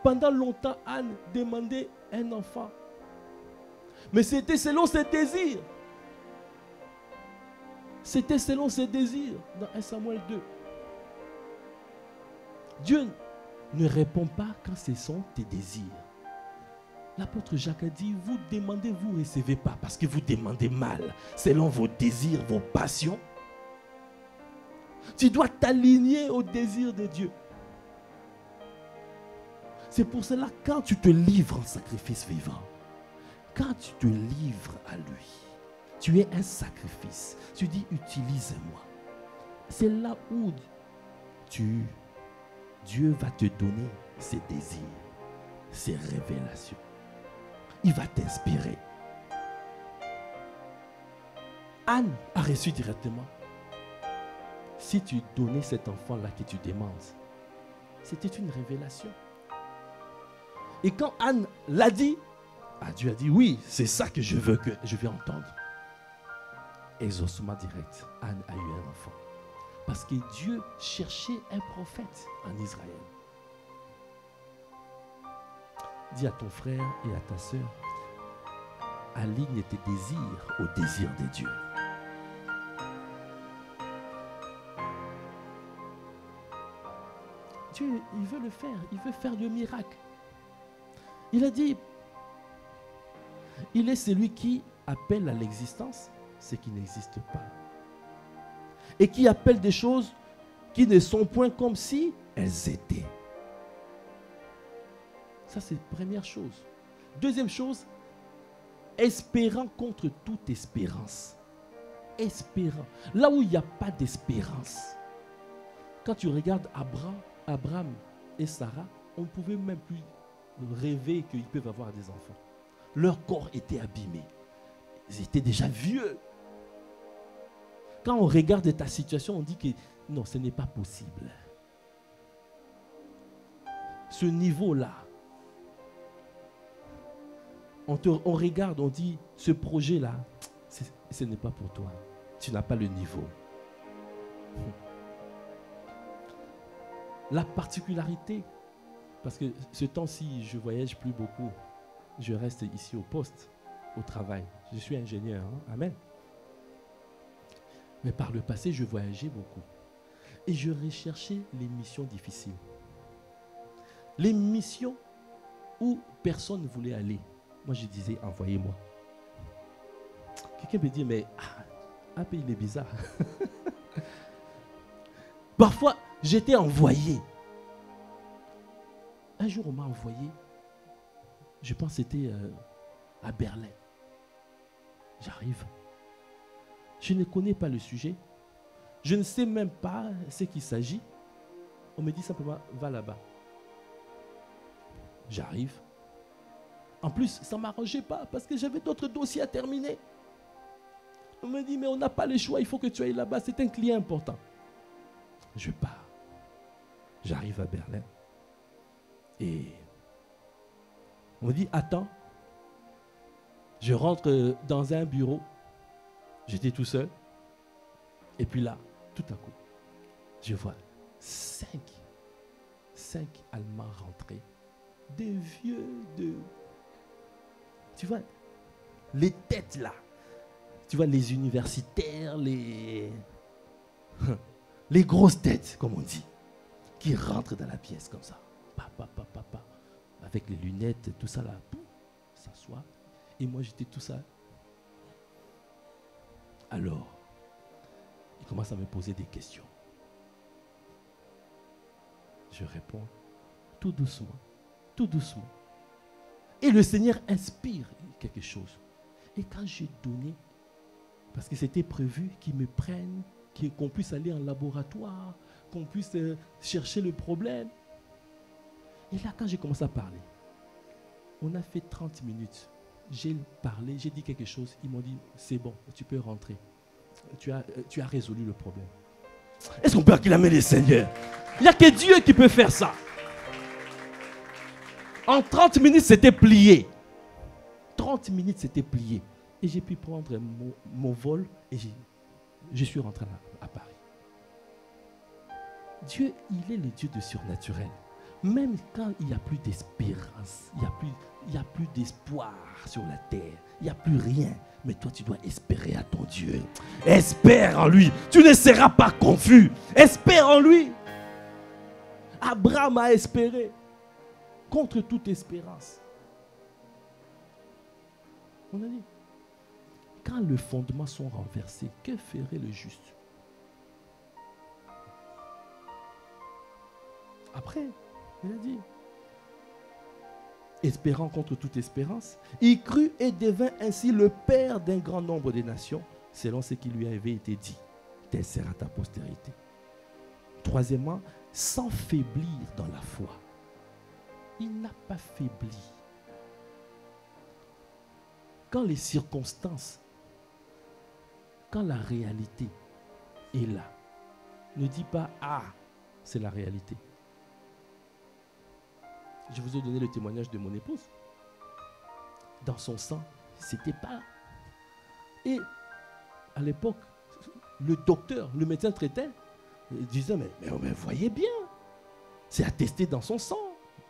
Pendant longtemps, Anne demandait un enfant. Mais c'était selon ses désirs. C'était selon ses désirs dans 1 Samuel 2. Dieu ne répond pas quand ce sont tes désirs. L'apôtre Jacques a dit, vous demandez, vous ne recevez pas parce que vous demandez mal, selon vos désirs, vos passions. Tu dois t'aligner aux désirs de Dieu. C'est pour cela, quand tu te livres en sacrifice vivant, quand tu te livres à lui, tu es un sacrifice. Tu dis, utilise-moi. C'est là où Dieu va te donner ses désirs, ses révélations. Il va t'inspirer. Anne a reçu directement. Si tu donnais cet enfant-là que tu demandes, c'était une révélation. Et quand Anne l'a dit, Dieu a dit, oui, c'est ça que je veux entendre. Exaucement direct, Anne a eu un enfant. Parce que Dieu cherchait un prophète en Israël. Dis à ton frère et à ta sœur, aligne tes désirs aux désirs de Dieu. Dieu, il veut le faire, il veut faire le miracle. Il a dit, il est celui qui appelle à l'existence ce qui n'existe pas. Et qui appelle des choses qui ne sont point comme si elles étaient. Ça, c'est la première chose. Deuxième chose, espérant contre toute espérance. Espérant. Là où il n'y a pas d'espérance. Quand tu regardes Abraham et Sarah, on ne pouvait même plus rêver qu'ils peuvent avoir des enfants. Leur corps était abîmé. Ils étaient déjà vieux. Quand on regarde ta situation, on dit que non, ce n'est pas possible. Ce niveau-là, on regarde, on dit, ce projet-là, ce n'est pas pour toi. Tu n'as pas le niveau. La particularité, parce que ce temps-ci, je voyage plus beaucoup. Je reste ici au poste, au travail. Je suis ingénieur, hein? Amen. Mais par le passé, je voyageais beaucoup. Et je recherchais les missions difficiles. Les missions où personne ne voulait aller. Moi, je disais, envoyez-moi. Quelqu'un peut dire, mais un pays, il est bizarre. Parfois, j'étais envoyé. Un jour, on m'a envoyé. Je pense que c'était à Berlin. J'arrive. Je ne connais pas le sujet. Je ne sais même pas ce qu'il s'agit. On me dit simplement, va là-bas. J'arrive. En plus, ça ne m'arrangeait pas parce que j'avais d'autres dossiers à terminer. On me dit, mais on n'a pas le choix, il faut que tu ailles là-bas. C'est un client important. Je pars. J'arrive à Berlin. Et On me dit, attends. Je rentre dans un bureau. J'étais tout seul. Et puis là, tout à coup, je vois 5 Allemands rentrés. Des vieux, tu vois, les têtes là. Tu vois, les universitaires, les grosses têtes, comme on dit, qui rentrent dans la pièce comme ça. Papa, avec les lunettes, tout ça là. S'assoit. Et moi, j'étais tout ça. Alors, il commence à me poser des questions. Je réponds tout doucement, tout doucement. Et le Seigneur inspire quelque chose. Et quand j'ai donné, parce que c'était prévu qu'ils me prennent, qu'on puisse aller en laboratoire, qu'on puisse chercher le problème. Et là, quand j'ai commencé à parler, on a fait 30 minutes. J'ai parlé, j'ai dit quelque chose. Ils m'ont dit, c'est bon, tu peux rentrer. Tu as résolu le problème. Est-ce qu'on peut acclamer les Seigneurs? Il n'y a que Dieu qui peut faire ça. En 30 minutes, c'était plié. 30 minutes, c'était plié. Et j'ai pu prendre mon vol et je suis rentré à Paris. Dieu, il est le Dieu de surnaturel. Même quand il n'y a plus d'espérance, il n'y a plus d'espoir sur la terre, il n'y a plus rien. Mais toi, tu dois espérer à ton Dieu. Espère en lui. Tu ne seras pas confus. Espère en lui. Abraham a espéré contre toute espérance. On a dit, quand les fondements sont renversés, que ferait le juste? Après, il a dit, espérant contre toute espérance, il crut et devint ainsi le père d'un grand nombre de nations, selon ce qui lui avait été dit. Telle sera ta postérité. Troisièmement, sans faiblir dans la foi. Il n'a pas faibli. Quand les circonstances, quand la réalité est là, ne dis pas « Ah, c'est la réalité ». Je vous ai donné le témoignage de mon épouse. Dans son sang, c'était pas. Et à l'époque, le docteur, le médecin traitait, il disait mais voyez bien, c'est attesté dans son sang.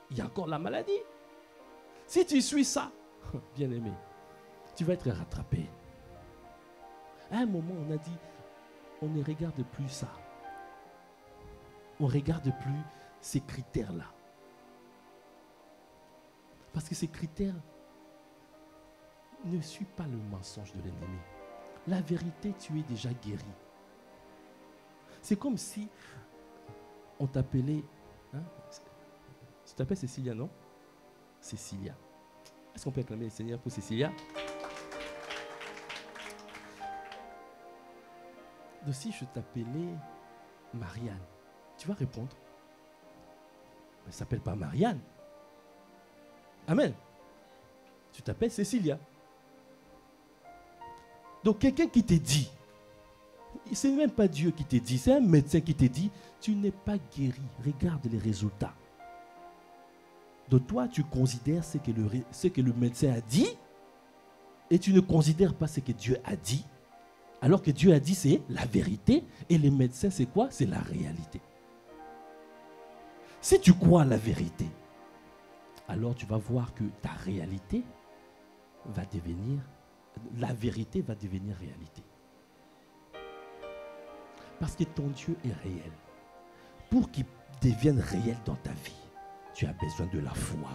Il y a encore la maladie. Si tu suis ça, bien aimé, tu vas être rattrapé. À un moment, on a dit, on ne regarde plus ça. On ne regarde plus ces critères-là. Parce que ces critères ne suivent pas le mensonge de l'ennemi. La vérité, tu es déjà guéri. C'est comme si on t'appelait... Hein, tu t'appelles Cécilia, non? Cécilia. Est-ce qu'on peut acclamer le Seigneur pour Cécilia? Donc si je t'appelais Marianne, tu vas répondre. Elle ne s'appelle pas Marianne. Amen. Tu t'appelles Cécilia. Donc quelqu'un qui te dit, ce n'est même pas Dieu qui te dit, c'est un médecin qui te dit, tu n'es pas guéri. Regarde les résultats. Donc toi, tu considères ce que le médecin a dit et tu ne considères pas ce que Dieu a dit. Alors que Dieu a dit, c'est la vérité et les médecins, c'est quoi? C'est la réalité. Si tu crois à la vérité, alors tu vas voir que ta réalité va devenir, la vérité va devenir réalité. Parce que ton Dieu est réel. Pour qu'il devienne réel dans ta vie, tu as besoin de la foi.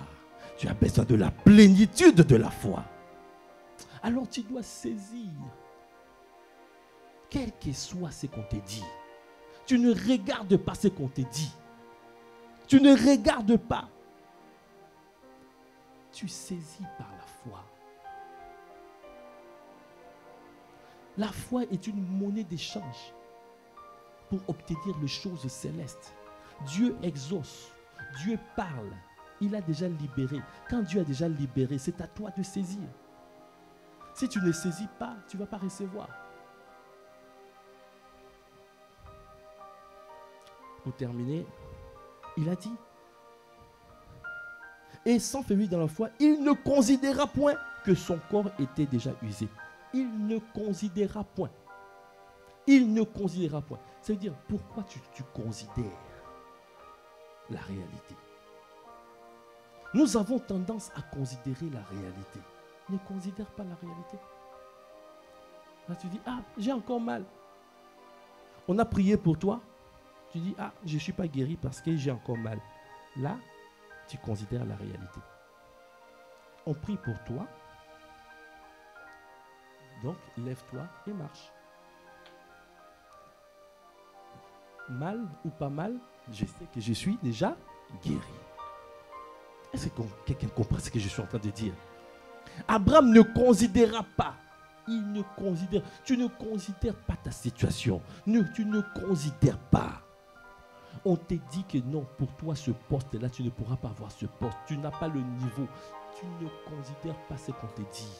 Tu as besoin de la plénitude de la foi. Alors tu dois saisir, quel que soit ce qu'on te dit. Tu ne regardes pas ce qu'on te dit. Tu ne regardes pas. Tu saisis par la foi. La foi est une monnaie d'échange pour obtenir les choses célestes. Dieu exauce, Dieu parle, il a déjà libéré. Quand Dieu a déjà libéré, c'est à toi de saisir. Si tu ne saisis pas, tu ne vas pas recevoir. Pour terminer, il a dit, et sans faiblir dans la foi, il ne considéra point que son corps était déjà usé. Il ne considéra point. Il ne considéra point. Ça veut dire, pourquoi tu considères la réalité? Nous avons tendance à considérer la réalité. Ne considère pas la réalité. Là, tu dis, ah, j'ai encore mal. On a prié pour toi. Tu dis, ah, je ne suis pas guéri parce que j'ai encore mal. Là, tu considères la réalité. On prie pour toi. Donc, lève-toi et marche. Mal ou pas mal, je sais que je suis déjà guéri. Est-ce que quelqu'un comprend ce que je suis en train de dire? Abraham ne considéra pas. Il ne considère. Tu ne considères pas ta situation. Tu ne considères pas. On te dit que non, pour toi, ce poste-là, tu ne pourras pas avoir ce poste. Tu n'as pas le niveau. Tu ne considères pas ce qu'on te dit.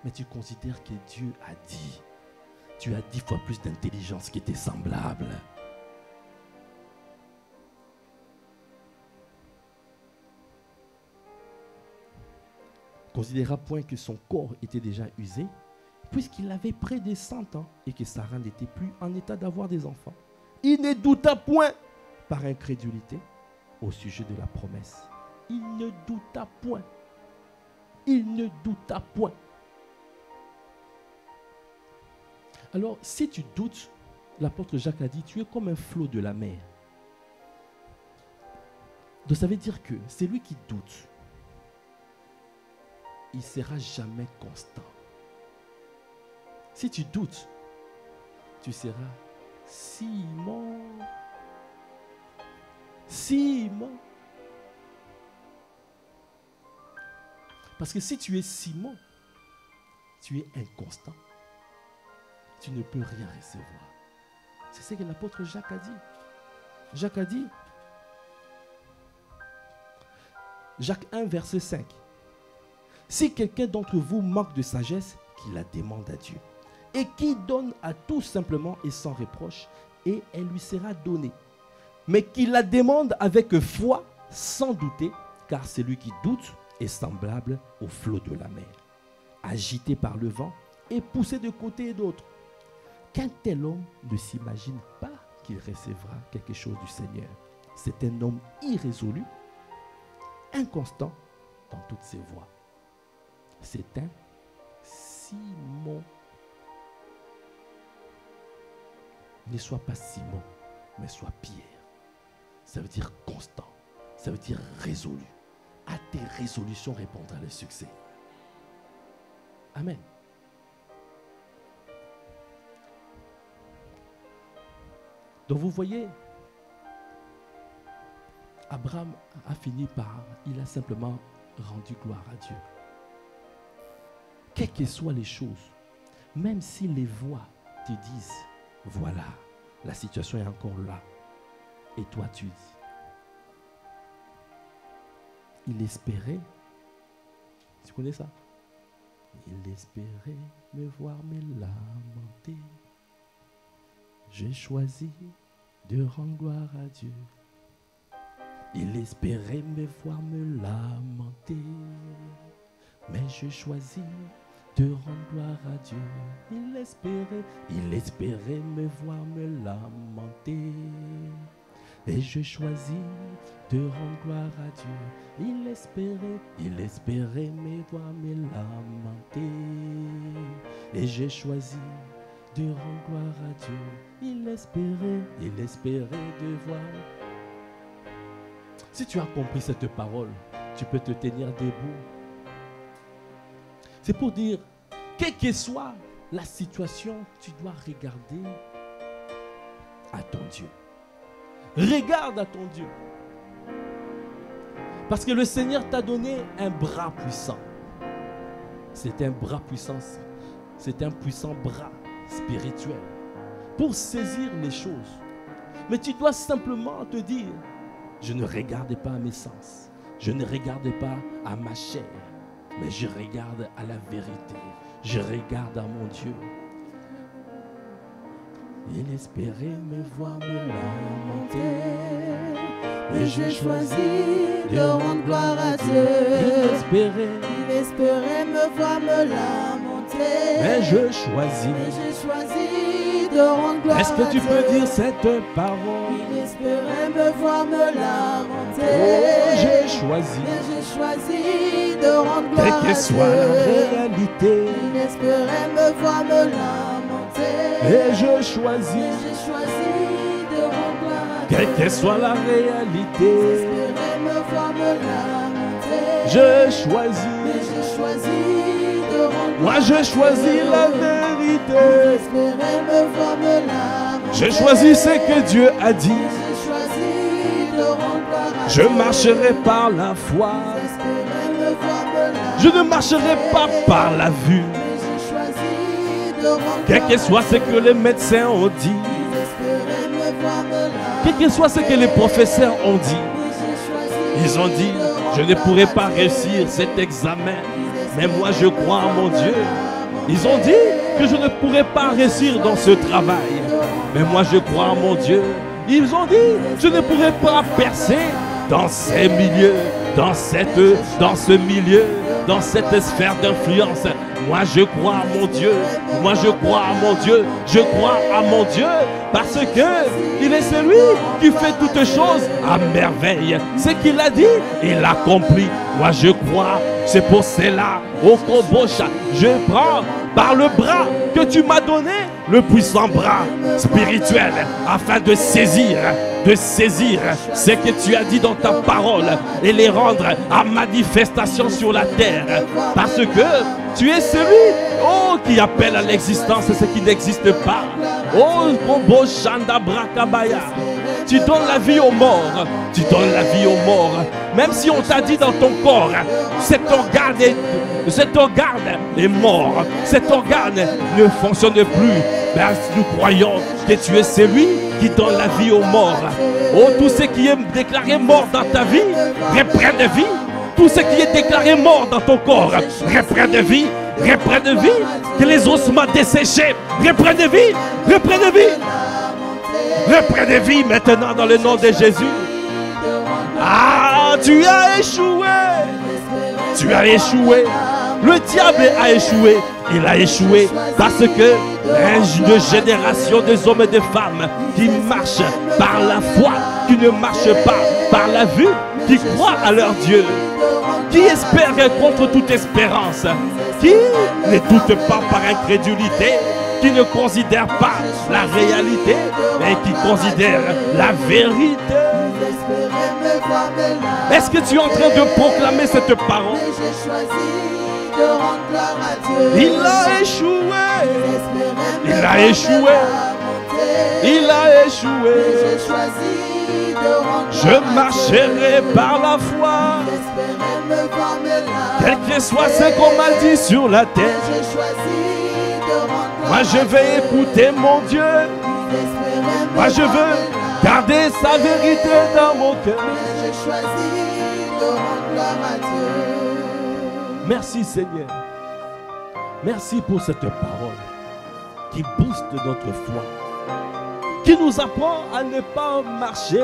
Mais tu considères que Dieu a dit. Tu as 10 fois plus d'intelligence qui était semblable. Considéra point que son corps était déjà usé, puisqu'il avait près de 100 ans et que Sarah n'était plus en état d'avoir des enfants. Il ne douta point par incrédulité au sujet de la promesse. Il ne douta point. Il ne douta point. Alors, si tu doutes, l'apôtre Jacques a dit, tu es comme un flot de la mer. Donc, ça veut dire que c'est lui qui doute. Il ne sera jamais constant. Si tu doutes, tu seras Simon. Simon. Parce que si tu es Simon, tu es inconstant. Tu ne peux rien recevoir. C'est ce que l'apôtre Jacques a dit. Jacques a dit, Jacques 1, verset 5. Si quelqu'un d'entre vous manque de sagesse, qu'il la demande à Dieu. Et qui donne à tout simplement et sans reproche, et elle lui sera donnée. Mais qu'il la demande avec foi, sans douter, car celui qui doute est semblable au flot de la mer, agité par le vent et poussé de côté et d'autre. Qu'un tel homme ne s'imagine pas qu'il recevra quelque chose du Seigneur. C'est un homme irrésolu, inconstant dans toutes ses voies. C'est un Simon. Ne sois pas Simon, mais sois Pierre. Ça veut dire constant. Ça veut dire résolu. À tes résolutions répondra le succès. Amen. Donc vous voyez, Abraham a fini par, il a simplement rendu gloire à Dieu. Quelles que soient les choses, même si les voix te disent, voilà, la situation est encore là, et toi tu dis, il espérait, tu connais ça? Il espérait me voir me lamenter. J'ai choisi de rendre gloire à Dieu. Il espérait me voir me lamenter. Mais je choisis de rendre gloire à Dieu. Il espérait me voir me lamenter. Et je choisis de rendre gloire à Dieu. Il espérait me voir me lamenter. Et j'ai choisi de rendre gloire à Dieu. Il espérait de voir. Si tu as compris cette parole, tu peux te tenir debout. C'est pour dire, quelle que soit la situation, tu dois regarder à ton Dieu. Regarde à ton Dieu. Parce que le Seigneur t'a donné un bras puissant. C'est un bras puissant. C'est un puissant bras spirituel pour saisir les choses. Mais tu dois simplement te dire, je ne regarde pas à mes sens. Je ne regarde pas à ma chair. Mais je regarde à la vérité. Je regarde à mon Dieu. Il espérait me voir me lamenter. Et j'ai choisi de rendre gloire à Dieu. Il espérait me voir me lamenter. Mais je choisis. Et j'ai choisi de rendre gloire à Dieu. Est-ce que tu peux dire cette parole? Il espérait me voir me lamenter. Oh, j'ai choisi. Et j'ai choisi de rendre gloire à Dieu. Quelle que soit la réalité. Il espérait me voir me lamenter. Et je choisis. Et j'ai choisi de rendre gloire à Dieu. Quelle que soit la réalité. Il espérait me voir me lamenter. Je choisis. Mais j'ai choisi de rendre Moi je choisis la vérité. J'espérais me voir me lamenter. Je choisis ce que Dieu a dit. J'ai choisi de rendre gloire à Je Dieu. marcherai par la foi. J'espérais me voir me lamenter. Je ne marcherai pas par la vue. Mais j'ai choisi de rendre Quel gloire que à soit ce que les médecins ont dit. J'espérais me voir me lamenter. Quel que soit ce que les professeurs ont dit. Mais j'ai choisi Ils ont dit, de rendre je ne gloire pourrai à pas Dieu. réussir cet examen. Mais moi je crois en mon Dieu. Ils ont dit que je ne pourrais pas réussir dans ce travail. Mais moi je crois en mon Dieu. Ils ont dit, je ne pourrais pas percer dans ces milieux, dans ce milieu, dans cette sphère d'influence. Moi je crois à mon Dieu. Moi je crois à mon Dieu. Je crois à mon Dieu. Parce que il est celui qui fait toutes choses à merveille. Ce qu'il a dit, il l'accomplit. Moi je crois. C'est pour cela, au Kombocha, je prends par le bras que tu m'as donné, le puissant bras spirituel, afin de saisir ce que tu as dit dans ta parole et les rendre à manifestation sur la terre. Parce que tu es celui, oh, qui appelle à l'existence ce qui n'existe pas. Oh, Kombo Shanda Brakabaya. Tu donnes la vie aux morts. Tu donnes la vie aux morts. Même si on t'a dit dans ton corps, cet organe est mort. Cet organe ne fonctionne plus. Ben, nous croyons que tu es celui qui donne la vie aux morts. Oh, tout ce qui est déclaré mort dans ta vie, reprend de vie. Tout ce qui est déclaré mort dans ton corps, reprend de vie. Reprend de vie. Que les ossements desséchés, reprend de vie. Reprend de vie. Reprends de vie maintenant dans le nom de Jésus. Ah, tu as échoué. Tu as échoué. Le diable a échoué. Il a échoué parce que une génération des hommes et des femmes qui marchent par la foi, qui ne marchent pas par la vue, qui croient à leur Dieu, qui espèrent contre toute espérance, qui ne doutent pas par incrédulité, qui ne considèrent pas la réalité, mais qui considèrent la vérité. Est-ce que tu es en train de proclamer cette parole? Il a échoué. Il a échoué. Il a échoué. Je marcherai par la foi. Quel que soit ce qu'on m'a dit sur la terre. Moi je vais écouter mon Dieu. Moi je veux garder sa vérité dans mon cœur. Merci Seigneur. Merci pour cette parole qui booste notre foi, qui nous apprend à ne pas marcher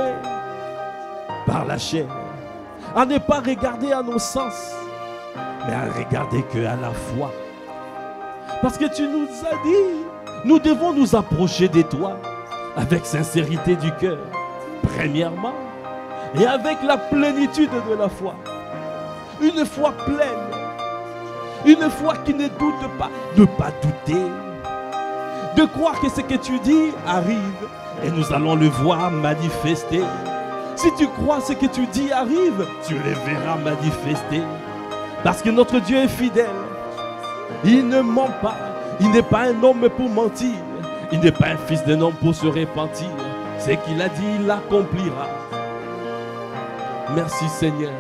par la chair, à ne pas regarder à nos sens, mais à regarder qu'à la foi. Parce que tu nous as dit, nous devons nous approcher de toi avec sincérité du cœur, premièrement, et avec la plénitude de la foi. Une foi pleine, une foi qui ne doute pas, ne pas douter, de croire que ce que tu dis arrive et nous allons le voir manifester. Si tu crois ce que tu dis arrive, tu le verras manifester. Parce que notre Dieu est fidèle. Il ne ment pas. Il n'est pas un homme pour mentir. Il n'est pas un fils d'un homme pour se repentir. Ce qu'il a dit, il l'accomplira. Merci Seigneur.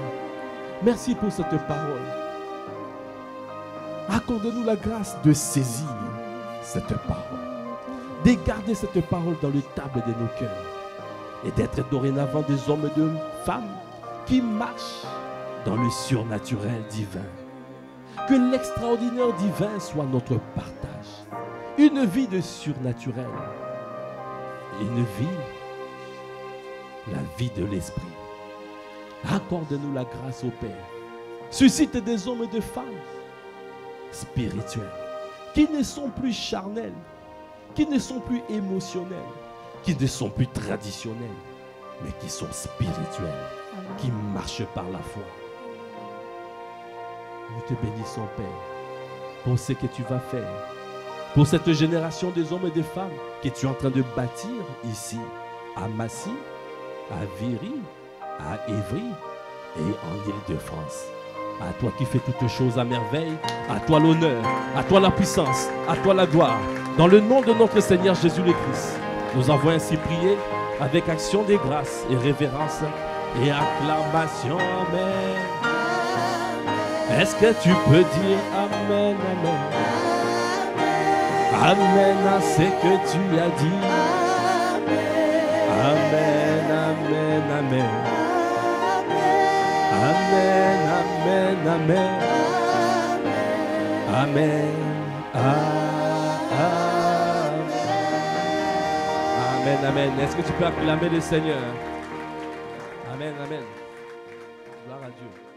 Merci pour cette parole. Accorde-nous la grâce de saisir cette parole, de garder cette parole dans le table de nos cœurs et d'être dorénavant des hommes et des femmes qui marchent dans le surnaturel divin. Que l'extraordinaire divin soit notre partage. Une vie de surnaturel. Une vie, la vie de l'esprit. Accorde-nous la grâce au Père. Suscite des hommes et des femmes spirituels, qui ne sont plus charnels, qui ne sont plus émotionnels, qui ne sont plus traditionnels, mais qui sont spirituels, qui marchent par la foi. Nous te bénissons, Père, pour ce que tu vas faire, pour cette génération des hommes et des femmes que tu es en train de bâtir ici, à Massy, à Viry, à Évry et en Île-de-France. À toi qui fais toutes choses à merveille, à toi l'honneur, à toi la puissance, à toi la gloire. Dans le nom de notre Seigneur Jésus le Christ, nous avons ainsi prié avec action de grâce et révérence et acclamation. Amen. Est-ce que tu peux dire Amen, Amen? Amen à ce que tu as dit. Amen, Amen, Amen. Amen, Amen, Amen. Amen. Amen, Amen. Est-ce que tu peux acclamer le Seigneur? Amen, Amen. Gloire à Dieu.